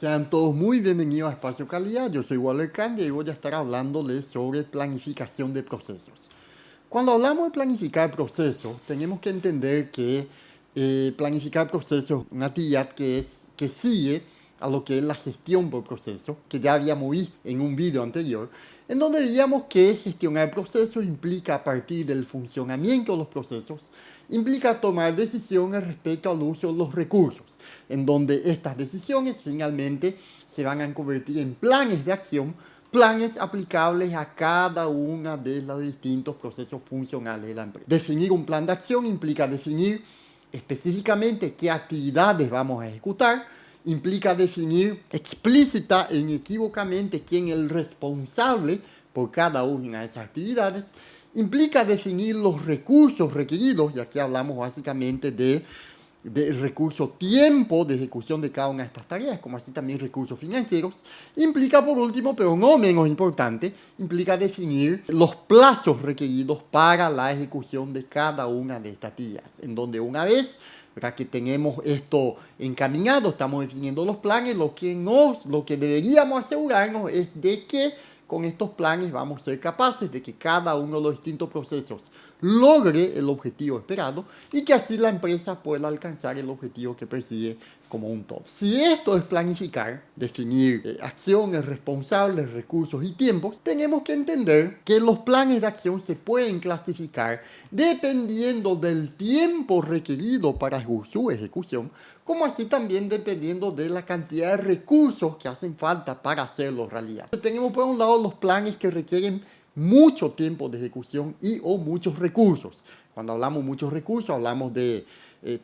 Sean todos muy bienvenidos a Espacio Calidad. Yo soy Waller Candia y voy a estar hablándoles sobre planificación de procesos. Cuando hablamos de planificar procesos, tenemos que entender que planificar procesos es una actividad que sigue a lo que es la gestión por procesos, que ya habíamos visto en un video anterior, en donde veíamos que gestionar procesos implica, a partir del funcionamiento de los procesos, implica tomar decisiones respecto al uso de los recursos, en donde estas decisiones finalmente se van a convertir en planes de acción, planes aplicables a cada uno de los distintos procesos funcionales de la empresa. Definir un plan de acción implica definir específicamente qué actividades vamos a ejecutar, implica definir explícita e inequívocamente quién es el responsable por cada una de esas actividades, implica definir los recursos requeridos, y aquí hablamos básicamente de recurso tiempo de ejecución de cada una de estas tareas, como así también recursos financieros. Implica, por último, pero no menos importante, implica definir los plazos requeridos para la ejecución de cada una de estas actividades, en donde una vez que tenemos esto encaminado, estamos definiendo los planes, lo que deberíamos asegurarnos es de que con estos planes vamos a ser capaces de que cada uno de los distintos procesos logre el objetivo esperado y que así la empresa pueda alcanzar el objetivo que persigue como un todo. Si esto es planificar, definir acciones, responsables, recursos y tiempos, tenemos que entender que los planes de acción se pueden clasificar dependiendo del tiempo requerido para su ejecución, como así también dependiendo de la cantidad de recursos que hacen falta para hacerlo realidad. Tenemos por un lado los planes que requieren mucho tiempo de ejecución y o muchos recursos. Cuando hablamos de muchos recursos, hablamos de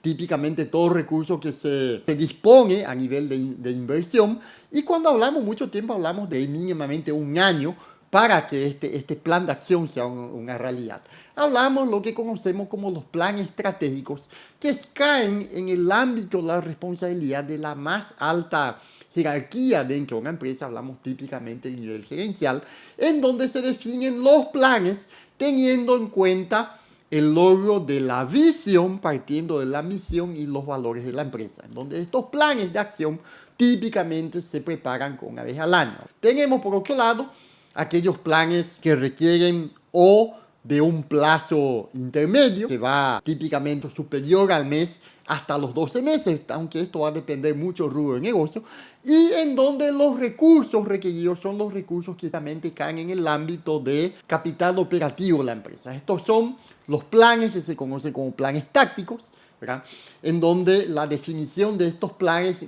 típicamente todo recurso que se dispone a nivel de inversión, y cuando hablamos mucho tiempo hablamos de mínimamente un año para que este plan de acción sea una realidad. Hablamos lo que conocemos como los planes estratégicos, que caen en el ámbito de la responsabilidad de la más alta jerarquía dentro de una empresa. Hablamos típicamente del nivel gerencial, en donde se definen los planes teniendo en cuenta el logro de la visión, partiendo de la misión y los valores de la empresa, en donde estos planes de acción típicamente se preparan una vez al año. Tenemos por otro lado aquellos planes que requieren o de un plazo intermedio, que va típicamente superior al mes hasta los 12 meses, aunque esto va a depender mucho del rubro de negocio, y en donde los recursos requeridos son los recursos que también caen en el ámbito de capital operativo de la empresa. Estos son los planes que se conocen como planes tácticos, ¿verdad? En donde la definición de estos planes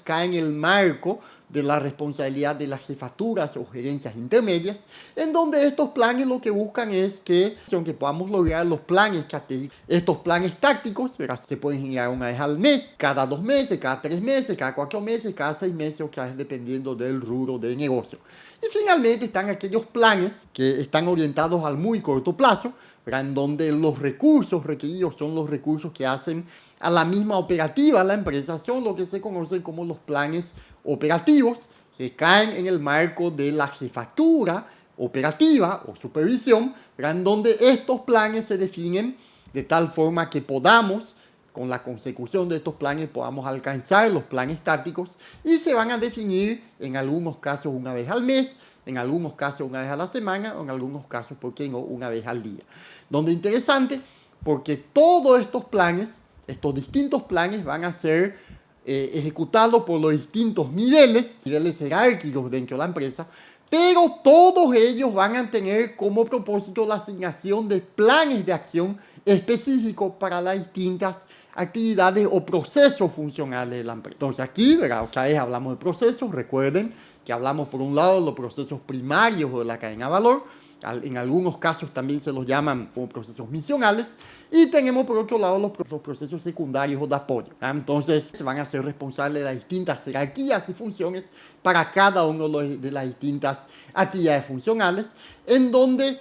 cae en el marco de la responsabilidad de las jefaturas o gerencias intermedias, en donde estos planes lo que buscan es que podamos lograr los planes estratégicos. Estos planes tácticos, ¿verdad?, se pueden generar una vez al mes, cada 2 meses, cada 3 meses, cada 4 meses, cada 6 meses, o cada vez dependiendo del rubro de negocio. Y finalmente están aquellos planes que están orientados al muy corto plazo, ¿verdad?, en donde los recursos requeridos son los recursos que hacen a la misma operativa la empresa, son lo que se conocen como los planes operativos, que caen en el marco de la jefatura operativa o supervisión, ¿verdad?, en donde estos planes se definen de tal forma que podamos, con la consecución de estos planes, podamos alcanzar los planes tácticos, y se van a definir en algunos casos una vez al mes, en algunos casos una vez a la semana, o en algunos casos, ¿por qué no?, una vez al día. Donde interesante, porque todos estos planes, estos distintos planes van a ser ejecutados por los distintos niveles jerárquicos dentro de la empresa, pero todos ellos van a tener como propósito la asignación de planes de acción específicos para las distintas actividades o procesos funcionales de la empresa. Entonces aquí, ¿verdad?, otra vez hablamos de procesos. Recuerden que hablamos por un lado de los procesos primarios de la cadena de valor, en algunos casos también se los llaman como procesos misionales, y tenemos por otro lado los procesos secundarios o de apoyo. Entonces se van a ser responsables de las distintas jerarquías y funciones para cada uno de las distintas actividades funcionales, en donde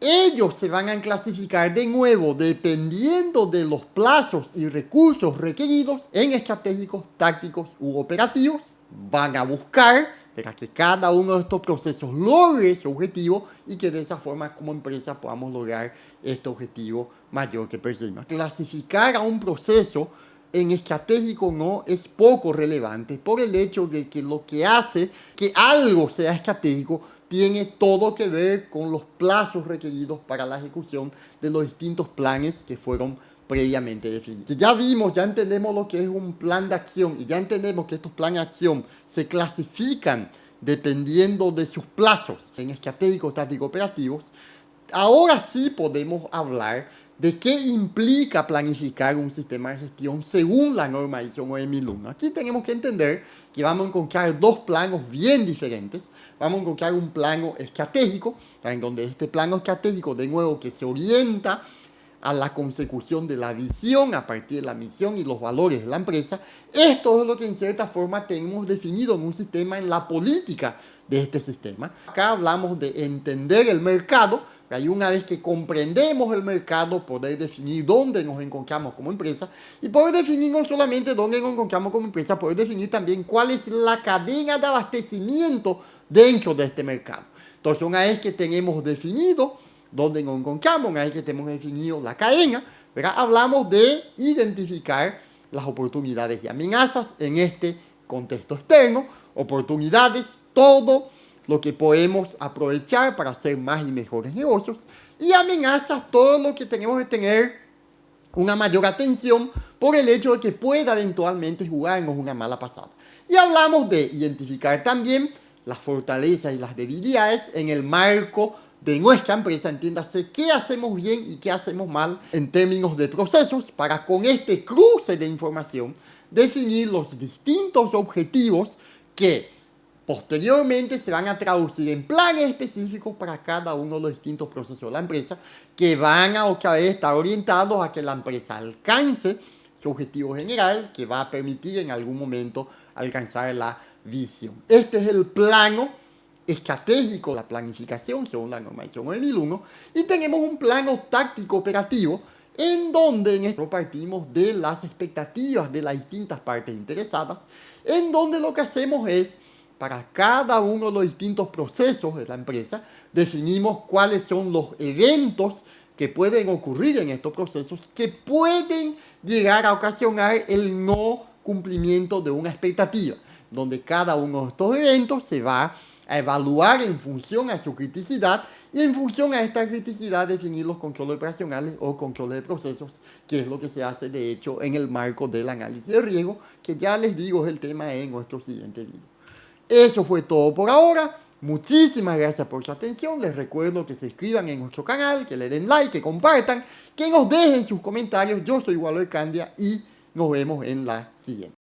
ellos se van a clasificar de nuevo dependiendo de los plazos y recursos requeridos en estratégicos, tácticos u operativos. Van a buscar para que cada uno de estos procesos logre su objetivo y que de esa forma como empresa podamos lograr este objetivo mayor que perseguimos. Clasificar a un proceso en estratégico no es poco relevante por el hecho de que lo que hace que algo sea estratégico tiene todo que ver con los plazos requeridos para la ejecución de los distintos planes que fueron previamente definidos. Si ya vimos, ya entendemos lo que es un plan de acción y ya entendemos que estos planes de acción se clasifican dependiendo de sus plazos en estratégico, táctico, operativos, ahora sí podemos hablar de qué implica planificar un sistema de gestión según la norma ISO 9001. Aquí tenemos que entender que vamos a encontrar dos planos bien diferentes. Vamos a encontrar un plano estratégico, en donde este plano estratégico, de nuevo, que se orienta a la consecución de la visión a partir de la misión y los valores de la empresa. Esto es lo que en cierta forma tenemos definido en un sistema, en la política de este sistema. Acá hablamos de entender el mercado, y una vez que comprendemos el mercado, poder definir dónde nos encontramos como empresa y poder definir no solamente dónde nos encontramos como empresa, poder definir también cuál es la cadena de abastecimiento dentro de este mercado. Entonces, una vez que tenemos definido dónde nos encontramos, una vez que tenemos definido la cadena, ¿verdad? Hablamos de identificar las oportunidades y amenazas en este contexto externo, oportunidades, todo lo que podemos aprovechar para hacer más y mejores negocios, y amenazas, todo lo que tenemos que tener una mayor atención por el hecho de que pueda eventualmente jugarnos una mala pasada. Y hablamos de identificar también las fortalezas y las debilidades en el marco de nuestra empresa, entiéndase qué hacemos bien y qué hacemos mal en términos de procesos, para con este cruce de información definir los distintos objetivos que posteriormente se van a traducir en planes específicos para cada uno de los distintos procesos de la empresa, que van a otra vez estar orientados a que la empresa alcance su objetivo general, que va a permitir en algún momento alcanzar la visión. Este es el plano estratégico de la planificación según la norma ISO 9001, y tenemos un plano táctico operativo en donde en esto partimos de las expectativas de las distintas partes interesadas, en donde lo que hacemos es, para cada uno de los distintos procesos de la empresa, definimos cuáles son los eventos que pueden ocurrir en estos procesos que pueden llegar a ocasionar el no cumplimiento de una expectativa, donde cada uno de estos eventos se va a evaluar en función a su criticidad y en función a esta criticidad definir los controles operacionales o controles de procesos, que es lo que se hace de hecho en el marco del análisis de riesgo, que ya les digo es el tema en nuestro siguiente video. Eso fue todo por ahora. Muchísimas gracias por su atención. Les recuerdo que se inscriban en nuestro canal, que le den like, que compartan, que nos dejen sus comentarios. Yo soy Walter Candia y nos vemos en la siguiente.